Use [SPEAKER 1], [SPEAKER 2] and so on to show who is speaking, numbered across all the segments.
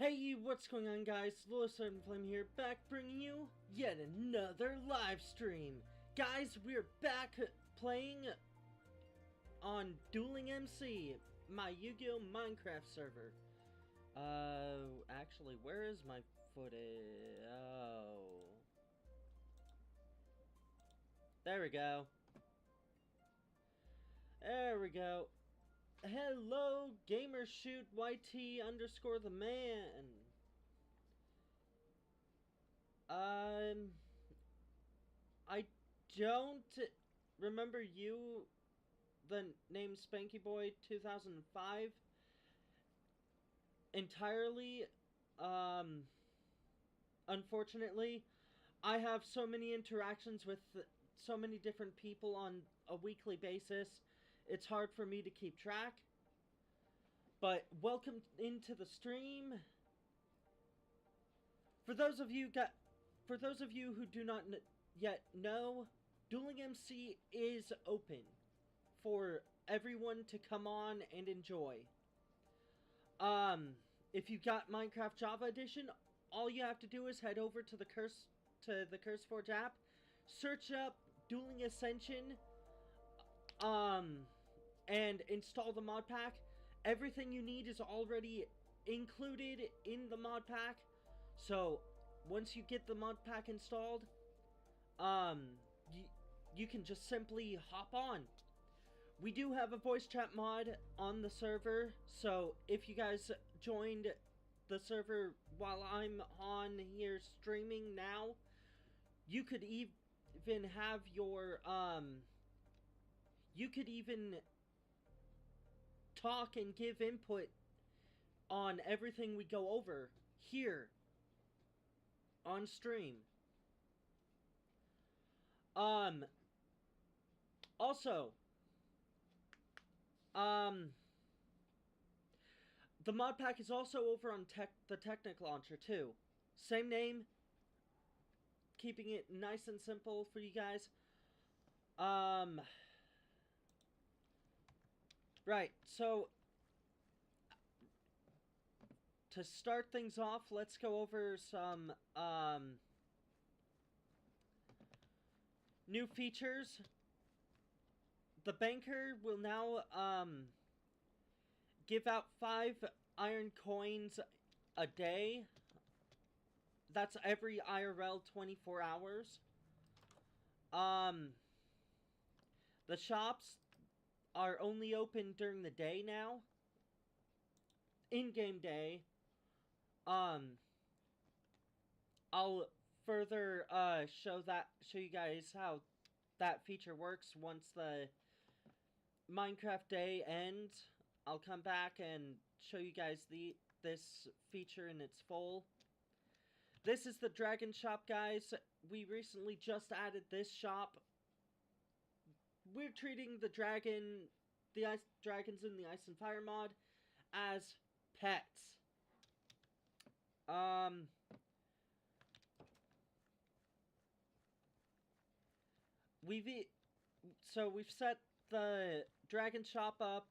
[SPEAKER 1] Hey, what's going on, guys? Lewis Flame here, back bringing you yet another live stream. Guys, we're back playing on DuelingMC, my Yu-Gi-Oh! Minecraft server. Actually, where is my footage? Oh. There we go. There we go. Hello, gamershoot YT underscore the man. I don't remember you, the name Spanky Boy 2005 entirely. Unfortunately, I have so many interactions with so many different people on a weekly basis. It's hard for me to keep track. But welcome into the stream. For those of you who do not yet know, DuelingMC is open for everyone to come on and enjoy. If you got Minecraft Java Edition, all you have to do is head over to the CurseForge app, search up Dueling Ascension, and install the mod pack. Everything you need is already included in the mod pack. So once you get the mod pack installed, you can just simply hop on. We do have a voice chat mod on the server, so if you guys joined the server while I'm on here streaming now, you could even have your you could even talk and give input on everything we go over here on stream. Also, the mod pack is also over on the Technic Launcher too. Same name, keeping it nice and simple for you guys. Right, so to start things off, let's go over some new features. The banker will now give out 5 iron coins a day. That's every IRL 24 hours. The shops are only open during the day now. In-game day. I'll further show you guys how that feature works once the Minecraft day ends. I'll come back and show you guys this feature in its full. This is the Dragon Shop, guys. We recently just added this shop. We're treating the dragons in the Ice and Fire mod as pets. We've set the Dragon Shop up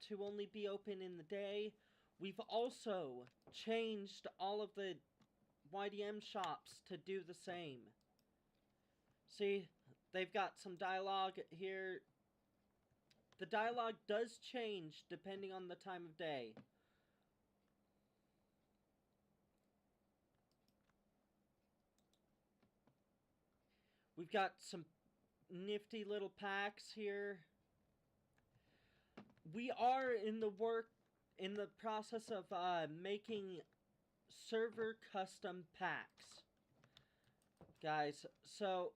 [SPEAKER 1] to only be open in the day. We've also changed all of the YDM shops to do the same. See, they've got some dialogue here. The dialogue does change depending on the time of day. We've got some nifty little packs here. We are in the process of making server custom packs, guys. So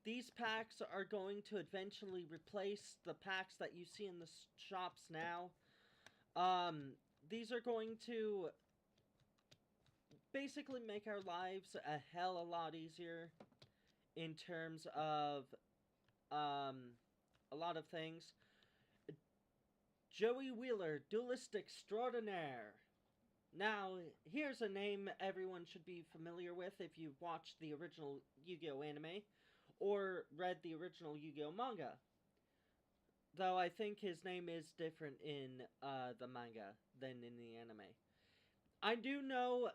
[SPEAKER 1] these packs are going to eventually replace the packs that you see in the shops now. These are going to basically make our lives a hell of a lot easier in terms of a lot of things. Joey Wheeler, Duelist Extraordinaire. Now, here's a name everyone should be familiar with if you've watched the original Yu-Gi-Oh! Anime or read the original Yu-Gi-Oh! Manga. Though I think his name is different in the manga than in the anime. I do know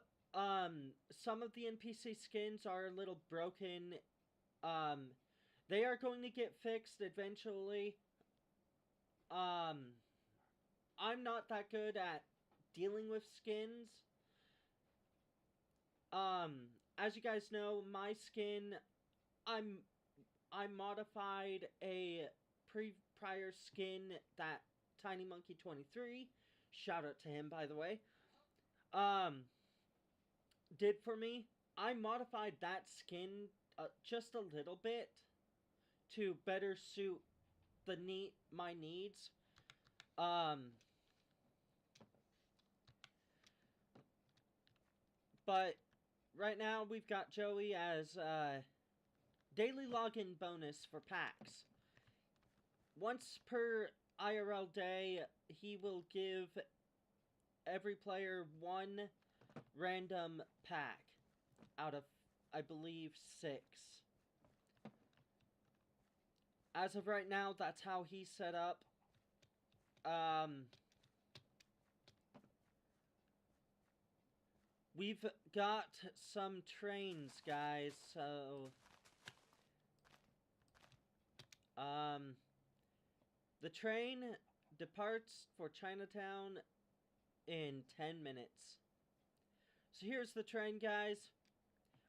[SPEAKER 1] some of the NPC skins are a little broken. Um, they are going to get fixed eventually. Um, I'm not that good at dealing with skins. As you guys know, my skin, I'm I modified a prior skin that Tiny Monkey 23, shout out to him by the way, um, did for me. I modified that skin just a little bit to better suit my needs. Um, but right now we've got Joey as daily login bonus for packs. Once per IRL day, he will give every player one random pack out of, I believe, 6. As of right now, that's how he's set up. We've got some trains, guys, so the train departs for Chinatown in 10 minutes. So here's the train, guys.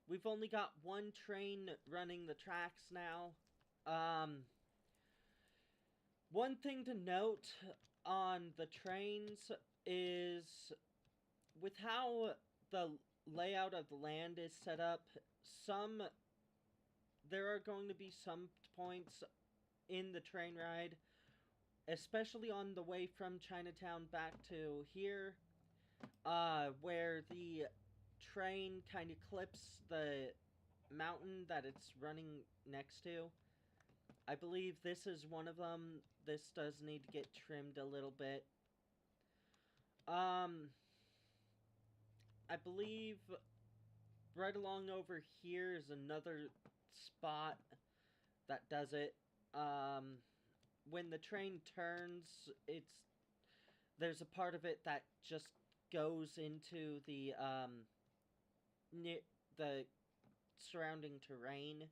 [SPEAKER 1] We've only got one train running the tracks now. One thing to note on the trains is with how the layout of the land is set up, there are going to be some points in the train ride, especially on the way from Chinatown back to here, where the train kind of clips the mountain that it's running next to. I believe this is one of them. This does need to get trimmed a little bit. I believe right along over here is another spot that does it. When the train turns, there's a part of it that just goes into the surrounding terrain.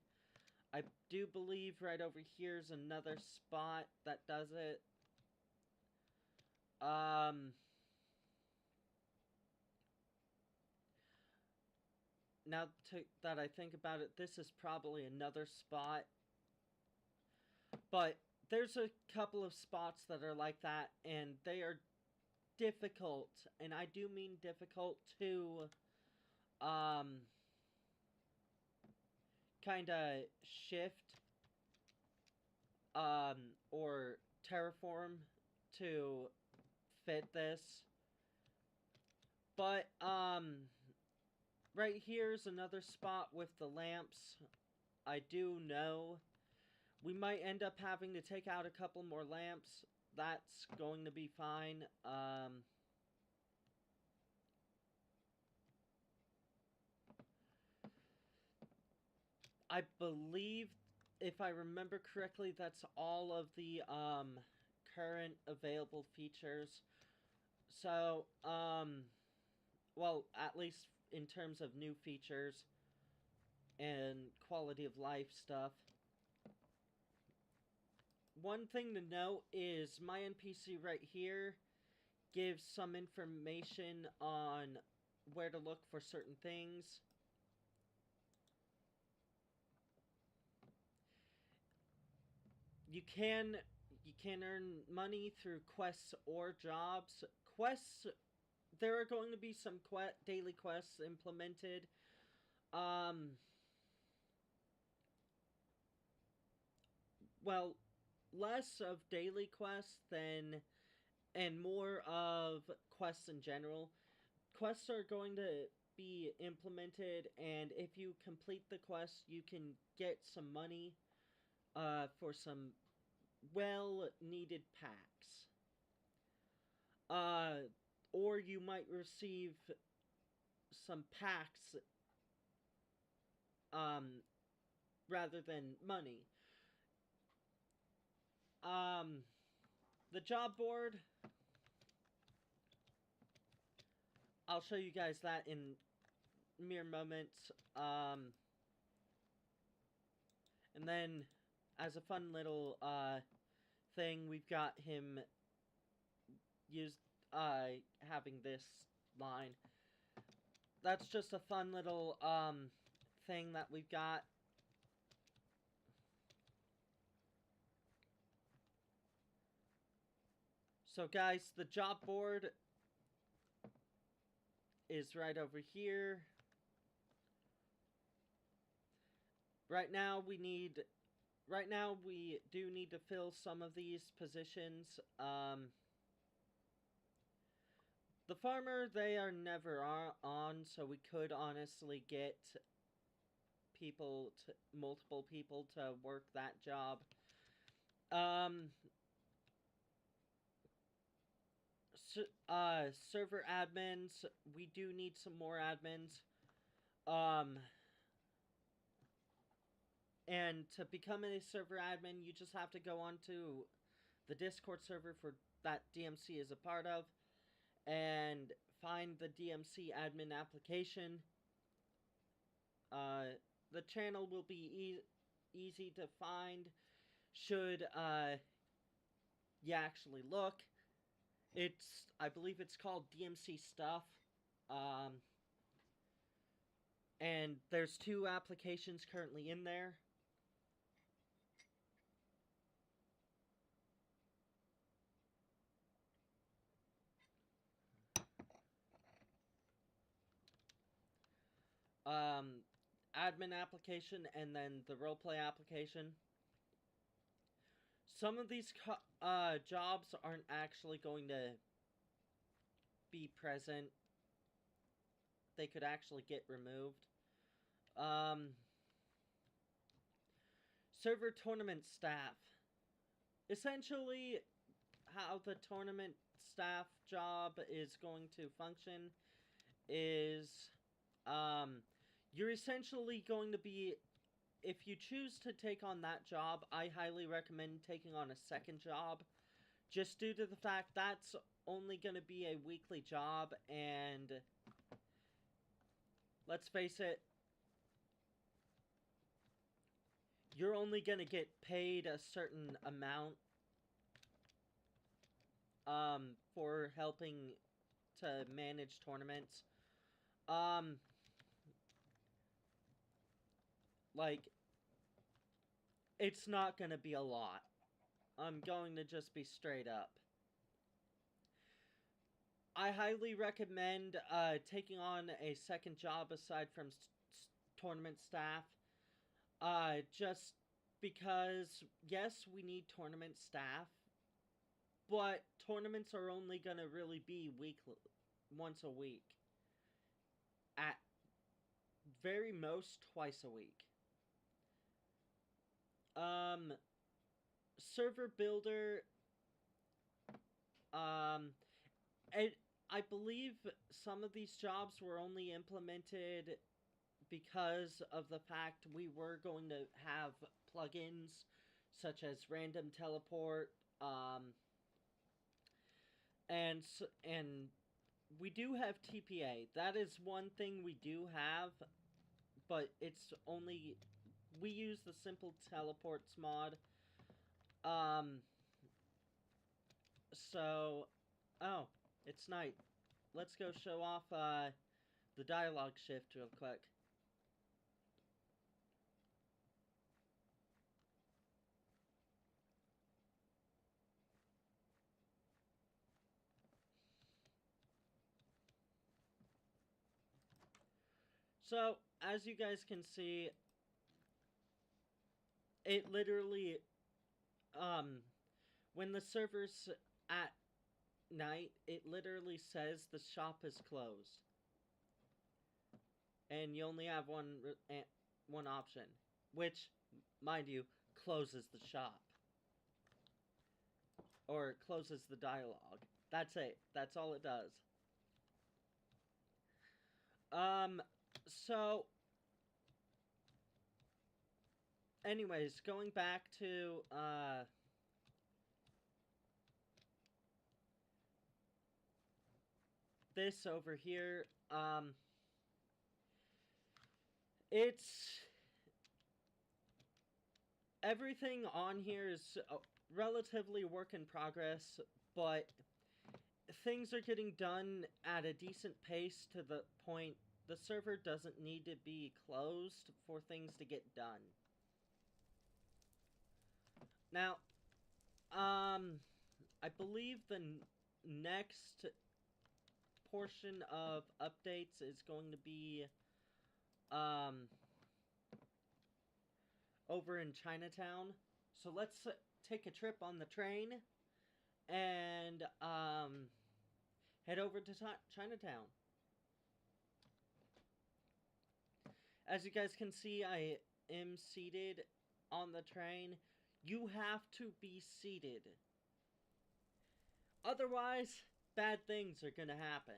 [SPEAKER 1] I do believe right over here's another spot that does it. Now that I think about it, this is probably another spot. But there's a couple of spots that are like that, and they are difficult, and I do mean difficult to kind of shift or terraform to fit this. But right here's another spot with the lamps. I do know we might end up having to take out a couple more lamps. That's going to be fine. I believe, if I remember correctly, that's all of the current available features. So, well, at least in terms of new features and quality of life stuff. One thing to note is my NPC right here gives some information on where to look for certain things. You can earn money through quests or jobs. Quests, there are going to be some daily quests implemented. Well, less of daily quests and more of quests in general. Quests are going to be implemented, and if you complete the quest, you can get some money for some well-needed packs. Or you might receive some packs rather than money. The job board, I'll show you guys that in mere moments. And then, as a fun little thing, we've got him having this line. That's just a fun little thing that we've got. So guys, the job board is right over here. Right now we do need to fill some of these positions. The farmer, they are never on, so we could honestly get multiple people to work that job. Server admins, we do need some more admins. And to become a server admin, you just have to go onto the Discord server that DMC is a part of and find the DMC admin application. The channel will be easy to find should you actually look. I believe it's called DMC Stuff. And there's 2 applications currently in there. Admin application and then the roleplay application. Some of these jobs aren't actually going to be present. They could actually get removed. Server tournament staff. Essentially, how the tournament staff job is going to function is you're essentially going to be, if you choose to take on that job, I highly recommend taking on a second job, just due to the fact that's only going to be a weekly job, and let's face it, you're only going to get paid a certain amount for helping to manage tournaments. Like, it's not going to be a lot. I'm going to just be straight up. I highly recommend taking on a second job aside from tournament staff. Just because, yes, we need tournament staff, but tournaments are only going to really be once a week. At very most, twice a week. Server builder, I believe some of these jobs were only implemented because of the fact we were going to have plugins such as random teleport, and we do have TPA. That is one thing we do have, but it's only, we use the simple teleports mod. So, oh, it's night. Let's go show off the dialogue shift real quick. So, as you guys can see, it literally, when the server's at night, it literally says the shop is closed. And you only have one option, which, mind you, closes the shop. Or closes the dialogue. That's it. That's all it does. So, anyways, going back to, this over here, it's everything on here is relatively work in progress, but things are getting done at a decent pace to the point the server doesn't need to be closed for things to get done. Now, I believe the next portion of updates is going to be, over in Chinatown. So let's take a trip on the train and, head over to Chinatown. As you guys can see, I am seated on the train. You have to be seated. Otherwise, bad things are gonna happen.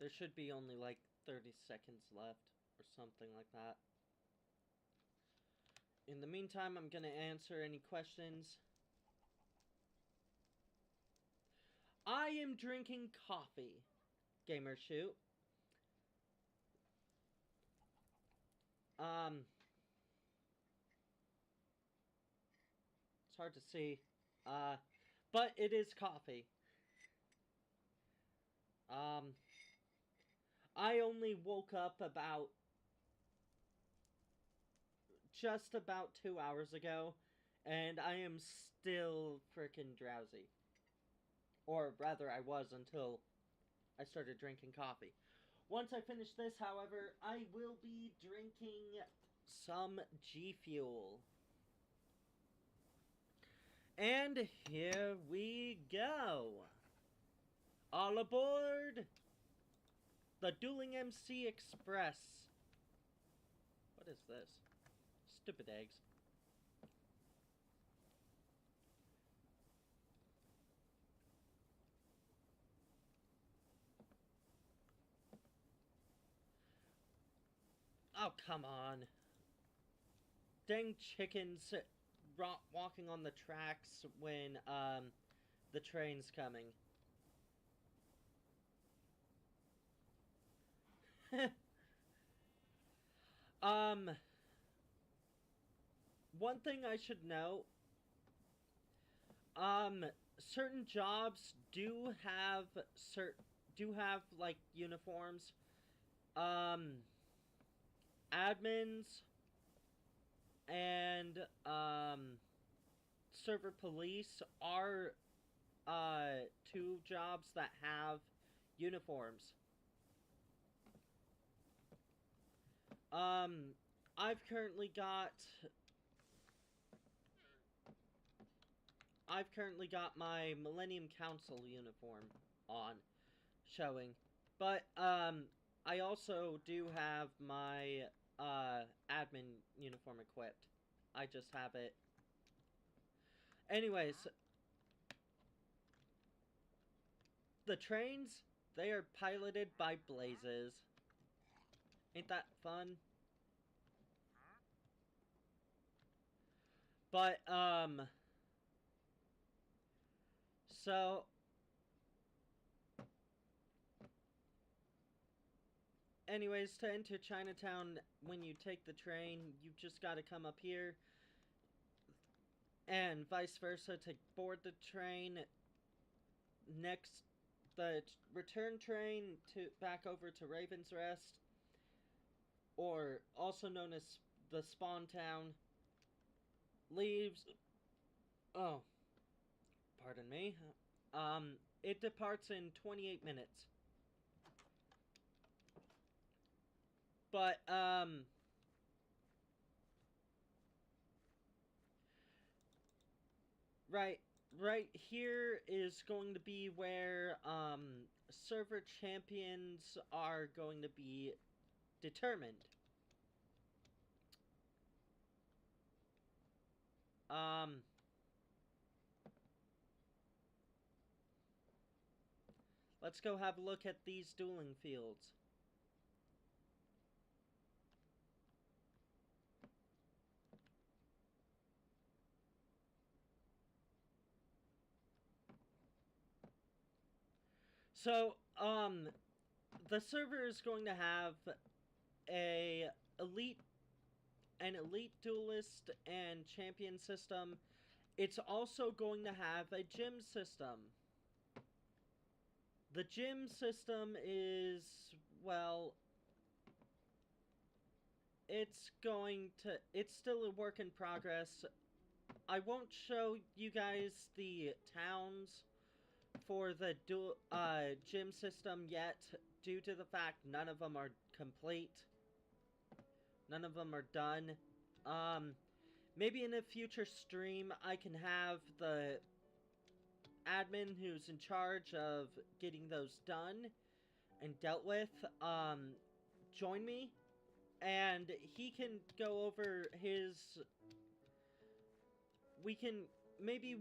[SPEAKER 1] There should be only like 30 seconds left or something like that. In the meantime, I'm gonna answer any questions. I am drinking coffee, Gamer Shoot. It's hard to see, but it is coffee. I only woke up just about 2 hours ago, and I am still frickin' drowsy. Or rather, I was until I started drinking coffee. Once I finish this, however, I will be drinking some G Fuel. And here we go. All aboard the DuelingMC Express. What is this? Stupid eggs. Oh, come on. Dang chickens walking on the tracks when, the train's coming. One thing I should know, certain jobs do have like uniforms. Admins and server police are two jobs that have uniforms. I've currently got my Millennium Council uniform on, showing. But, I also do have my, admin uniform equipped. I just have it. Anyways. The trains, they are piloted by Blazes. Ain't that fun? But, so, anyways, to enter Chinatown, when you take the train, you've just got to come up here, and vice versa, to board the train. Next, the return train back over to Raven's Rest, or also known as the Spawn Town, leaves. Oh, pardon me. It departs in 28 minutes. But, right here is going to be where, server champions are going to be determined. Let's go have a look at these dueling fields. So, the server is going to have a elite an elite duelist and champion system. It's also going to have a gym system. The gym system is, well, it's still a work in progress. I won't show you guys the towns for the gym system yet, due to the fact none of them are complete. None of them are done. Maybe in a future stream I can have the admin who's in charge of getting those done and dealt with, join me, and he can go over his. We can maybe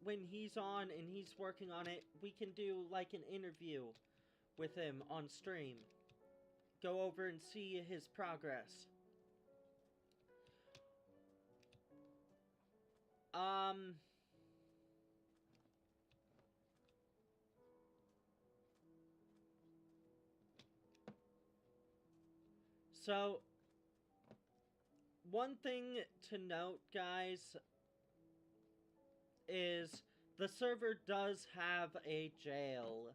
[SPEAKER 1] when he's on and he's working on it, we can do like an interview with him on stream. Go over and see his progress. So, one thing to note, guys, is the server does have a jail.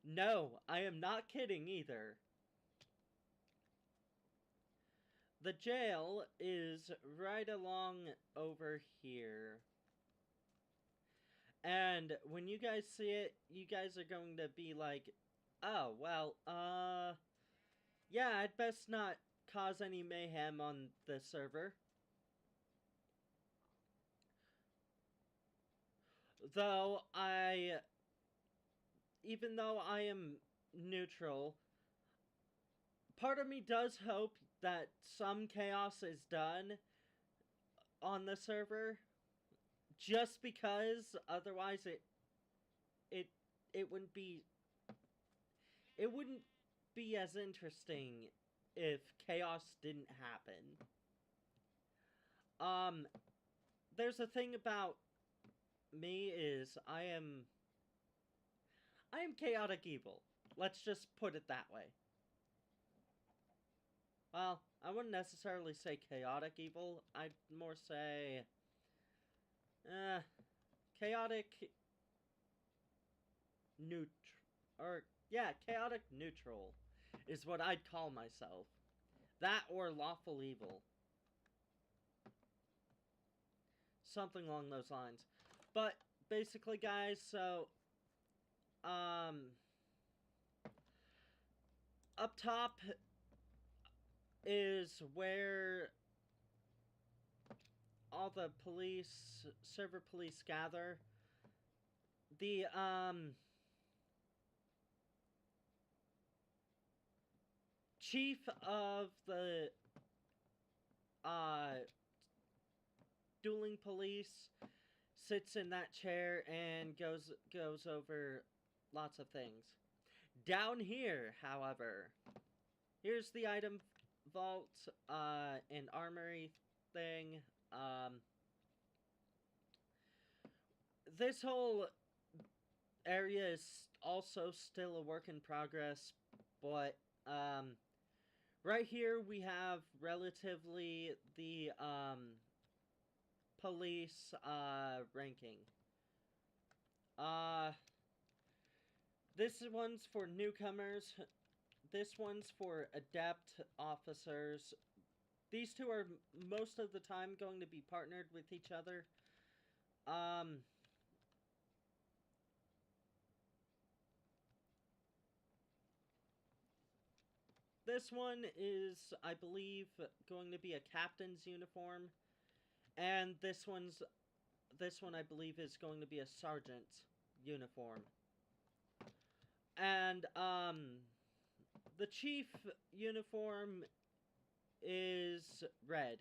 [SPEAKER 1] No, I am not kidding either. The jail is right along over here. And when you guys see it, you guys are going to be like, oh, well, yeah, I'd best not cause any mayhem on the server. Even though I am neutral, part of me does hope that some chaos is done on the server, just because otherwise it wouldn't be as interesting if chaos didn't happen. There's a thing about me is I am chaotic evil. Let's just put it that way. Well, I wouldn't necessarily say chaotic evil. I'd more say chaotic chaotic neutral is what I'd call myself. That or lawful evil. Something along those lines. But basically, guys, so up top is where all the server police gather. The chief of the dueling police sits in that chair and goes over lots of things. Down here, however, here's the item vault and armory thing. This whole area is also still a work in progress, but right here we have relatively the police ranking. This one's for newcomers. This one's for adept officers. These two are most of the time going to be partnered with each other. This one is, I believe, going to be a captain's uniform, and this one, I believe, is going to be a sergeant's uniform. And the chief uniform is red.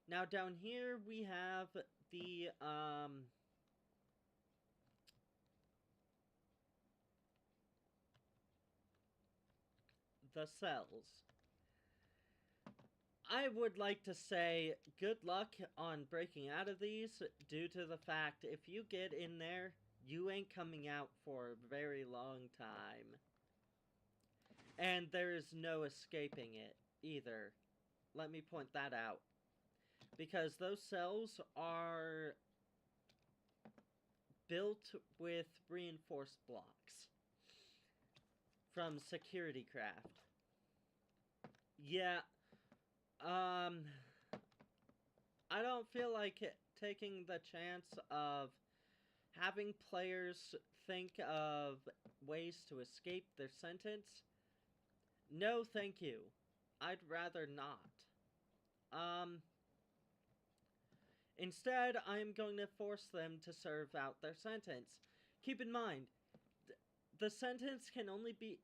[SPEAKER 1] Now down here we have the cells. I would like to say good luck on breaking out of these due to the fact if you get in there, you ain't coming out for a very long time. And there is no escaping it either. Let me point that out. Because those cells are built with reinforced blocks from security craft. Yeah, I don't feel like taking the chance of having players think of ways to escape their sentence. No, thank you. I'd rather not. Instead, I'm going to force them to serve out their sentence. Keep in mind, the sentence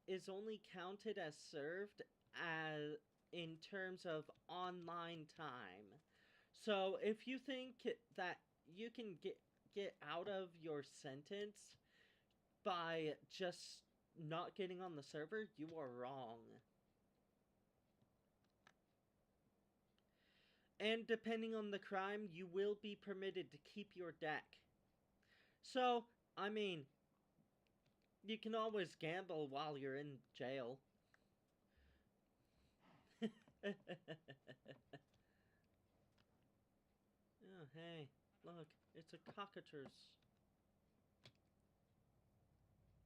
[SPEAKER 1] is only counted as served as in terms of online time. So if you think that you can get out of your sentence by just not getting on the server, you are wrong. And depending on the crime, you will be permitted to keep your deck. So, I mean, you can always gamble while you're in jail. Oh, hey, look, it's a cockatrice.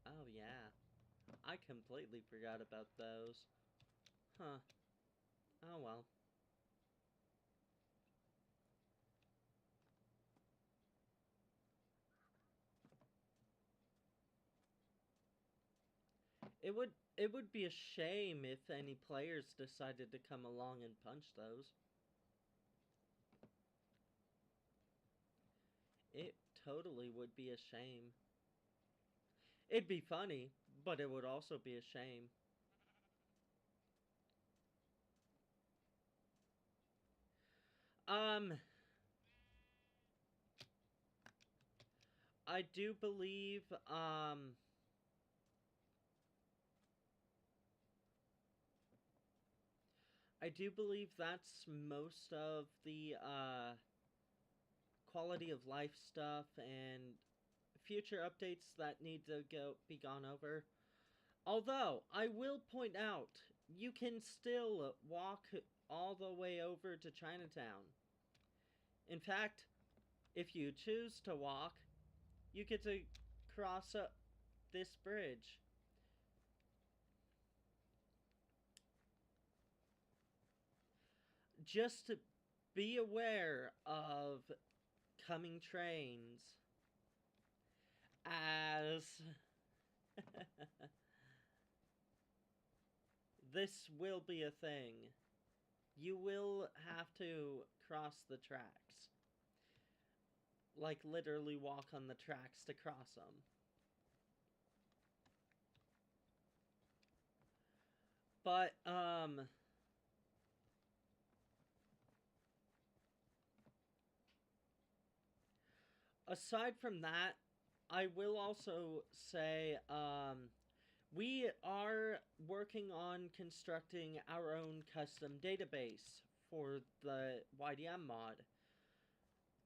[SPEAKER 1] Oh, yeah. I completely forgot about those. Huh. Oh, well. It would be a shame if any players decided to come along and punch those. It totally would be a shame. It'd be funny, but it would also be a shame. Um, I do believe, I do believe that's most of the, quality of life stuff and future updates that need to be gone over. Although, I will point out, you can still walk all the way over to Chinatown. In fact, if you choose to walk, you get to cross up this bridge. Just to be aware of coming trains as this will be a thing. You will have to cross the tracks. Like, literally walk on the tracks to cross them. But, aside from that, I will also say, we are working on constructing our own custom database for the YDM mod.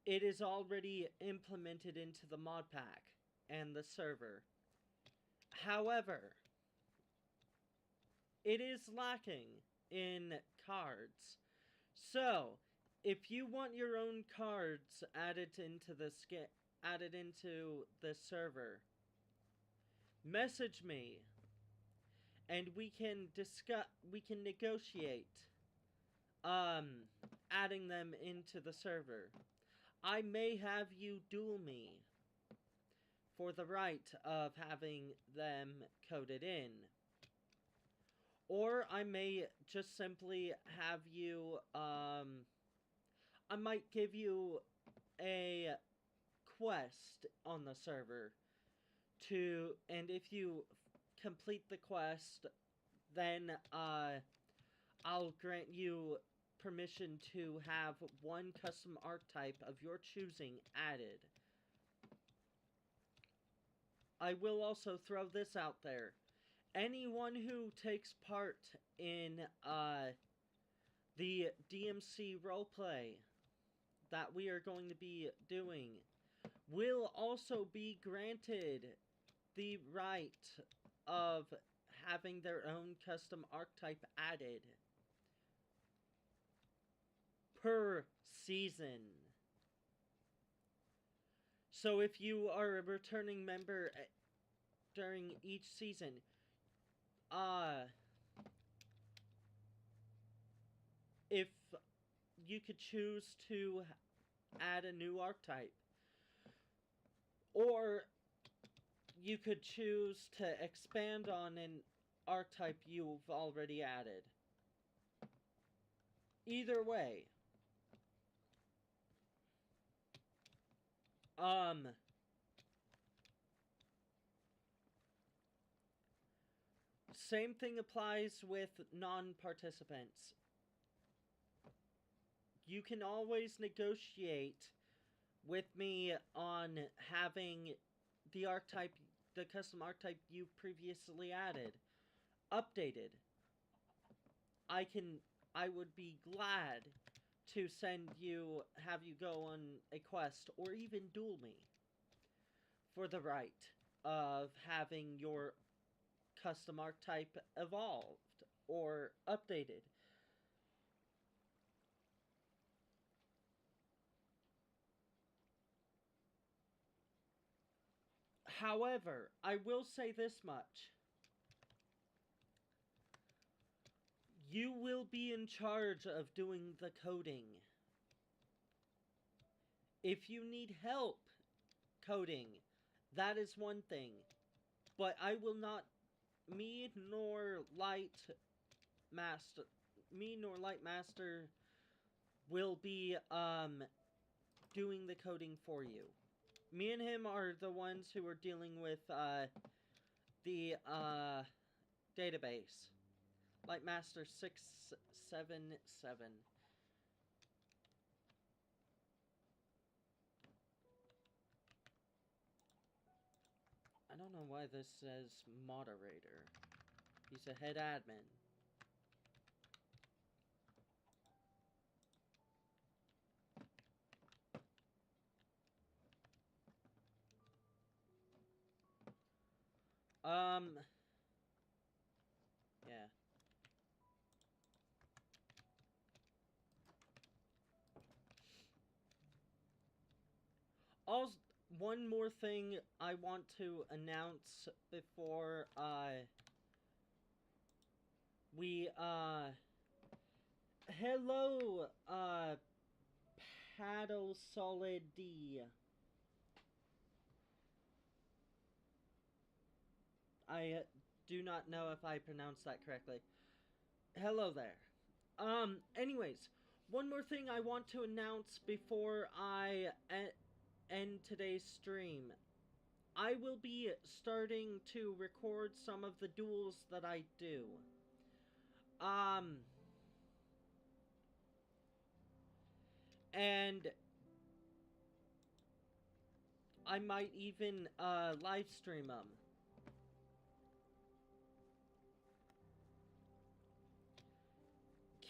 [SPEAKER 1] It is already implemented into the mod pack and the server. However, it is lacking in cards. So, if you want your own cards added into the server, message me and we can negotiate adding them into the server. I may have you duel me for the right of having them coded in. Or I may just simply have you, I might give you a quest on the server and if you complete the quest, then, I'll grant you permission to have one custom archetype of your choosing added. I will also throw this out there. Anyone who takes part in, The DMC roleplay that we are going to be doing will also be granted the right of having their own custom archetype added per season. So if you are a returning member during each season, if you could choose to add a new archetype, or you could choose to expand on an archetype you've already added. Either way, same thing applies with non-participants. You can always negotiate with me on having the archetype, the custom archetype you previously added, updated. I would be glad to have you go on a quest, or even duel me for the right of having your custom archetype evolved or updated. However, I will say this much. You will be in charge of doing the coding. If you need help coding, that is one thing. But I will not, me nor Light Master will be doing the coding for you. Me and him are the ones who are dealing with the database. Light Master 677. I don't know why this says moderator. He's a head admin. Yeah. Also, one more thing I want to announce before we hello Paddle Solid D. I do not know if I pronounced that correctly. Hello there. Anyways, one more thing I want to announce before I end today's stream. I will be starting to record some of the duels that I do. And I might even live stream them.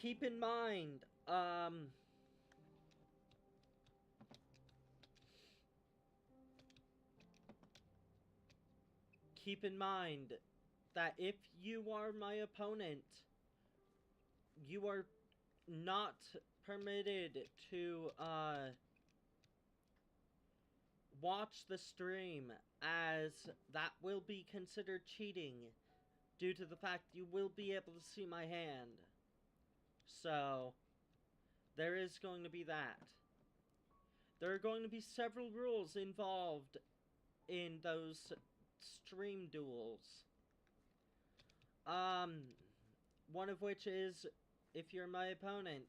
[SPEAKER 1] Keep in mind, that if you are my opponent, you are not permitted to watch the stream, as that will be considered cheating due to the fact you will be able to see my hand. So, there is going to be that. There are going to be several rules involved in those stream duels. One of which is, if you're my opponent,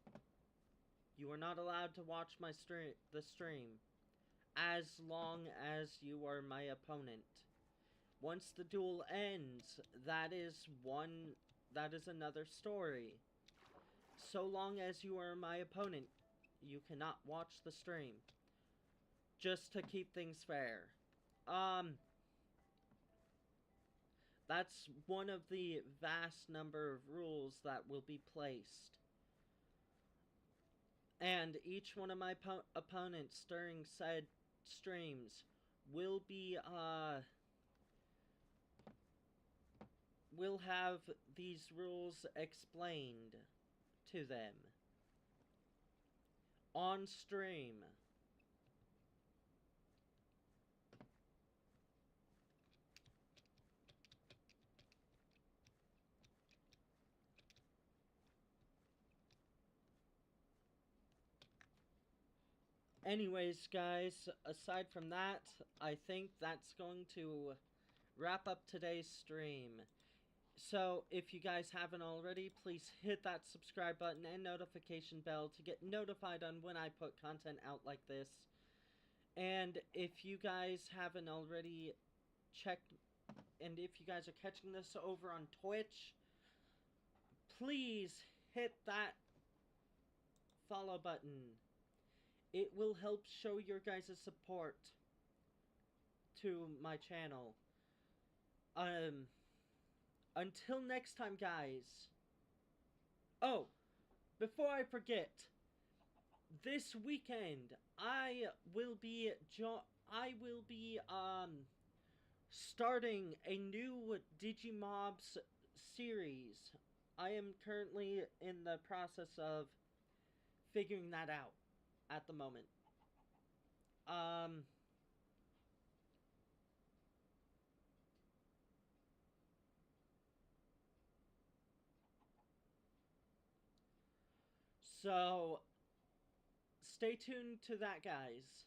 [SPEAKER 1] you are not allowed to watch the stream as long as you are my opponent. Once the duel ends, that is another story. So long as you are my opponent, you cannot watch the stream. Just to keep things fair. That's one of the vast number of rules that will be placed. And each one of my opponents during said streams will be, will have these rules explained to them on stream. Anyways, guys, aside from that, I think that's going to wrap up today's stream. So, if you guys haven't already, please hit that subscribe button and notification bell to get notified on when I put content out like this. And if you guys haven't already checked, and if you guys are catching this over on Twitch, please hit that follow button. It will help show your guys' support to my channel. Until next time, guys. Oh, before I forget, this weekend I will be starting a new Digimobs series. I am currently in the process of figuring that out at the moment. So stay tuned to that, guys.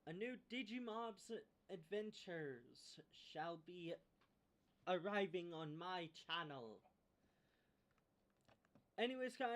[SPEAKER 1] A new Digimobs adventures shall be arriving on my channel. Anyways, guys.